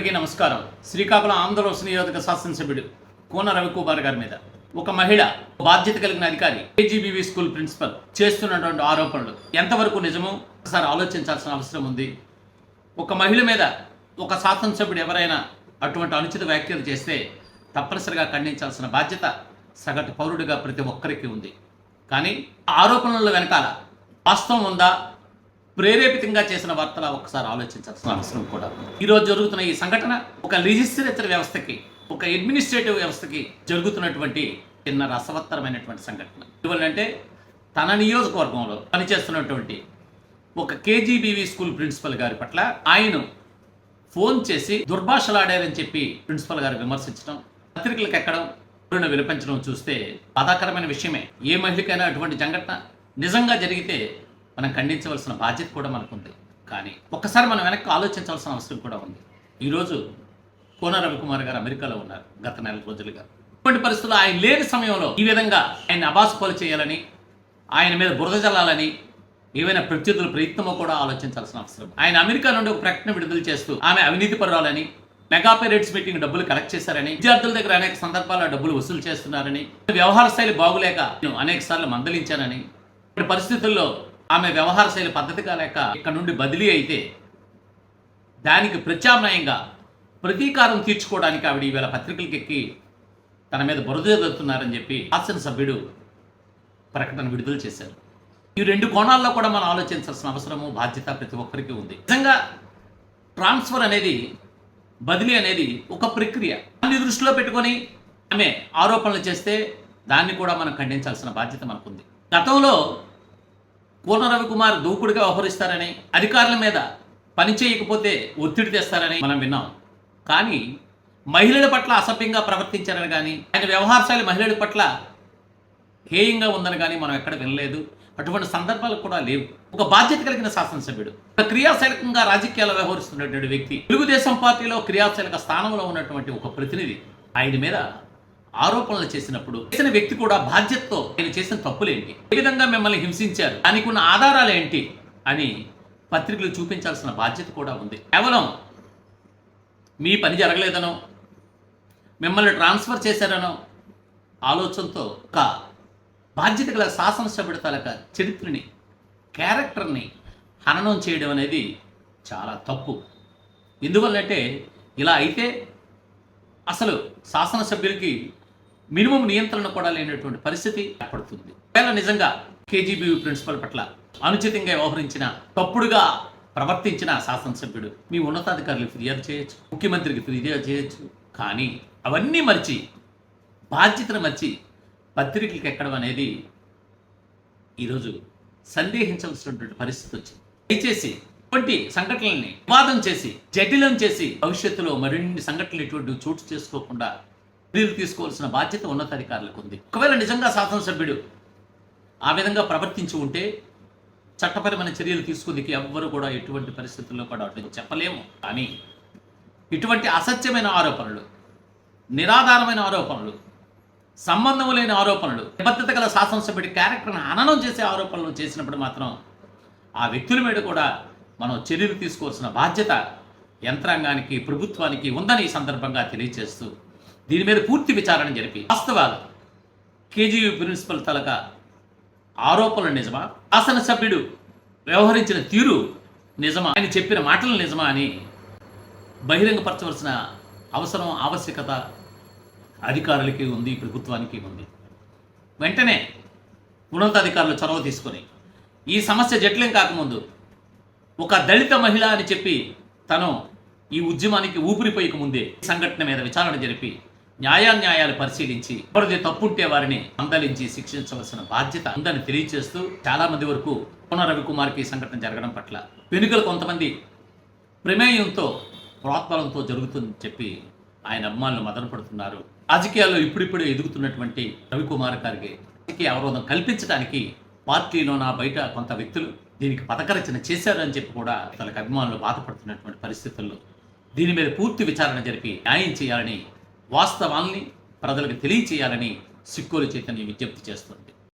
అందరికీ నమస్కారం. శ్రీకాకుళం ఆంధ్రప్రదేశ్ నియోజక శాసనసభ్యుడు కోన రవికుమార్ గారి మీద ఒక మహిళ బాధ్యత కలిగిన అధికారి కేజీబీవీ స్కూల్ ప్రిన్సిపల్ చేస్తున్నటువంటి ఆరోపణలు ఎంతవరకు నిజమో ఒకసారి ఆలోచించాల్సిన అవసరం ఉంది. ఒక మహిళ మీద ఒక శాసనసభ్యుడు ఎవరైనా అటువంటి అనుచిత వ్యాఖ్యలు చేస్తే తప్పనిసరిగా ఖండించాల్సిన బాధ్యత సగటు పౌరుడిగా ప్రతి ఒక్కరికి ఉంది. కానీ ఆరోపణల వెనకాల వాస్తవం ఉందా, ప్రేరేపితంగా చేసిన వార్తల ఒకసారి ఆలోచించాల్సిన అవసరం కూడా. ఈరోజు జరుగుతున్న ఈ సంఘటన ఒక లెజిస్లేచర్ వ్యవస్థకి, ఒక అడ్మినిస్ట్రేటివ్ వ్యవస్థకి జరుగుతున్నటువంటి చిన్న రసవత్తరమైనటువంటి సంఘటన. ఎందువల్లంటే తన నియోజకవర్గంలో పనిచేస్తున్నటువంటి ఒక కేజీబీవీ స్కూల్ ప్రిన్సిపల్ గారి పట్ల ఆయన ఫోన్ చేసి దుర్భాషలాడారని చెప్పి ప్రిన్సిపల్ గారు విమర్శించడం, పత్రికలకు ఎక్కడం, వినిపించడం చూస్తే బాధాకరమైన విషయమే. ఏ మహిళకైనా అటువంటి సంఘటన నిజంగా జరిగితే మనం ఖండించవలసిన బాధ్యత కూడా మనకుంది. కానీ ఒక్కసారి మనం వెనక్కి ఆలోచించాల్సిన అవసరం కూడా ఉంది. ఈరోజు కోన రవికుమార్ గారు అమెరికాలో ఉన్నారు గత నెల రోజులుగా. ఇటువంటి పరిస్థితుల్లో ఆయన లేని సమయంలో ఈ విధంగా ఆయన అబాసుపాలు చేయాలని, ఆయన మీద బురద జల్లాలని ఏవైనా ప్రత్యర్థుల ప్రయత్నమో కూడా ఆలోచించాల్సిన అవసరం. ఆయన అమెరికా నుండి ఒక ప్రకటన విడుదల చేస్తూ ఆమె అవినీతి పరురాలని, మెగా పేరెంట్స్ మీటింగ్ డబ్బులు కలెక్ట్ చేశారని, విద్యార్థుల దగ్గర అనేక సందర్భాల్లో డబ్బులు వసూలు చేస్తున్నారని, వ్యవహార శైలి బాగులేక నేను అనేక సార్లు మందలించానని, ఇప్పటి పరిస్థితుల్లో ఆమె వ్యవహార శైలి పద్ధతిగా లేక ఇక్కడ నుండి బదిలీ అయితే దానికి ప్రత్యామ్నాయంగా ప్రతీకారం తీర్చుకోవడానికి ఆవిడ ఈవేళ పత్రికలకు ఎక్కి తన మీద బురద జల్లుతున్నారని చెప్పి శాసనసభ్యుడు ప్రకటన విడుదల చేశారు. ఈ రెండు కోణాల్లో కూడా మనం ఆలోచించాల్సిన అవసరము, బాధ్యత ప్రతి ఒక్కరికి ఉంది. నిజంగా ట్రాన్స్ఫర్ అనేది, బదిలీ అనేది ఒక ప్రక్రియ. దాన్ని దృష్టిలో పెట్టుకొని ఆమె ఆరోపణలు చేస్తే దాన్ని కూడా మనం ఖండించాల్సిన బాధ్యత మనకుంది. గతంలో కోన రవికుమార్ దూకుడుగా వ్యవహరిస్తారని, అధికారుల మీద పని చేయకపోతే ఒత్తిడి తెస్తారని మనం విన్నాం. కానీ మహిళల పట్ల అసభ్యంగా ప్రవర్తించారని కానీ, ఆయన వ్యవహారశాలి మహిళల పట్ల హేయంగా ఉందని కానీ మనం ఎక్కడ వినలేదు. అటువంటి సందర్భాలు కూడా లేవు. ఒక బాధ్యత కలిగిన శాసనసభ్యుడు, ఒక క్రియాశీలకంగా రాజకీయాల్లో వ్యవహరిస్తున్నటువంటి వ్యక్తి, తెలుగుదేశం పార్టీలో క్రియాశీలక స్థానంలో ఉన్నటువంటి ఒక ప్రతినిధి ఆయన మీద ఆరోపణలు చేసినప్పుడు చేసిన వ్యక్తి కూడా బాధ్యతతో ఆయన చేసిన తప్పులేంటి, ఏ విధంగా మిమ్మల్ని హింసించారు, దానికి ఉన్న ఆధారాలు ఏంటి అని పత్రికలు చూపించాల్సిన బాధ్యత కూడా ఉంది. కేవలం మీ పని జరగలేదనో, మిమ్మల్ని ట్రాన్స్ఫర్ చేశారనో ఆలోచనతో ఒక బాధ్యత గల శాసనసభ్యుడి తాలూకా చరిత్రని, క్యారెక్టర్ని హననం చేయడం అనేది చాలా తప్పు. ఎందువల్లంటే ఇలా అయితే అసలు శాసనసభ్యులకి మినిమం నియంత్రణ కూడా లేనటువంటి పరిస్థితి ఏర్పడుతుంది. ఒకవేళ నిజంగా కేజీబీవీ ప్రిన్సిపల్ పట్ల అనుచితంగా వ్యవహరించిన, తప్పుడుగా ప్రవర్తించిన శాసనసభ్యుడు మీ ఉన్నతాధికారులు ఫిర్యాదు చేయొచ్చు, ముఖ్యమంత్రికి ఫిర్యాదు చేయొచ్చు. కానీ అవన్నీ మర్చి, బాధ్యతను మర్చి పత్రికలకు ఎక్కడం అనేది ఈరోజు సందేహించవలసినటువంటి పరిస్థితి వచ్చింది. దయచేసి ఇటువంటి సంఘటనల్ని వివాదం చేసి, జటిలం చేసి భవిష్యత్తులో మరిన్ని సంఘటనలు ఇటువంటి చోటు చేసుకోకుండా చర్యలు తీసుకోవాల్సిన బాధ్యత ఉన్నతాధికారులకు ఉంది. ఒకవేళ నిజంగా శాసనసభ్యుడు ఆ విధంగా ప్రవర్తించి ఉంటే చట్టపరమైన చర్యలు తీసుకుందికి ఎవ్వరు కూడా ఎటువంటి పరిస్థితుల్లో కూడా అటు చెప్పలేము. కానీ ఇటువంటి అసత్యమైన ఆరోపణలు, నిరాధారమైన ఆరోపణలు, సంబంధం లేని ఆరోపణలు, నిబద్ధత గల శాసనసభ్యుడి క్యారెక్టర్ను హననం చేసే ఆరోపణలు చేసినప్పుడు మాత్రం ఆ వ్యక్తుల మీద కూడా మనం చర్యలు తీసుకోవాల్సిన బాధ్యత యంత్రాంగానికి, ప్రభుత్వానికి ఉందని ఈ సందర్భంగా తెలియజేస్తూ దీని మీద పూర్తి విచారణ జరిపి వాస్తవాలు, కేజీబీ ప్రిన్సిపల్ తాలూకా ఆరోపణలు నిజమా, శాసనసభ్యుడు వ్యవహరించిన తీరు నిజమా, ఆయన చెప్పిన మాటలు నిజమా అని బహిరంగపరచవలసిన అవసరం, ఆవశ్యకత అధికారులకి ఉంది, ప్రభుత్వానికి ఉంది. వెంటనే ఉన్నతాధికారులు చొరవ తీసుకొని ఈ సమస్య జటిలం కాకముందు ఒక దళిత మహిళ అని చెప్పి తను ఈ ఉద్యమానికి ఊపిరిపోయక ముందే సంఘటన మీద విచారణ జరిపి న్యాయాలు పరిశీలించి ఎవరిది తప్పుంటే వారిని మందలించి శిక్షించవలసిన బాధ్యత ఉందని తెలియజేస్తూ చాలా మంది వరకు కోన రవికుమార్కి సంఘటన జరగడం పట్ల వెనుకలు కొంతమంది ప్రమేయంతో, ప్రోత్బలంతో జరుగుతుందని చెప్పి ఆయన అభిమానులు మదనపడుతున్నారు. రాజకీయాల్లో ఇప్పుడిప్పుడే ఎదుగుతున్నటువంటి రవికుమార్ గారికి రాజకీయ అవరోధం కల్పించడానికి పార్టీలోన బయట కొంత వ్యక్తులు దీనికి పథకరచన చేశారు అని చెప్పి కూడా తనకు అభిమానులు బాధపడుతున్నటువంటి పరిస్థితుల్లో దీని మీద పూర్తి విచారణ జరిపి న్యాయం చేయాలని, వాస్తవాల్ని ప్రజలకు తెలియచేయాలని సిక్కోలు చైతన్యం విజ్ఞప్తి చేస్తుంది.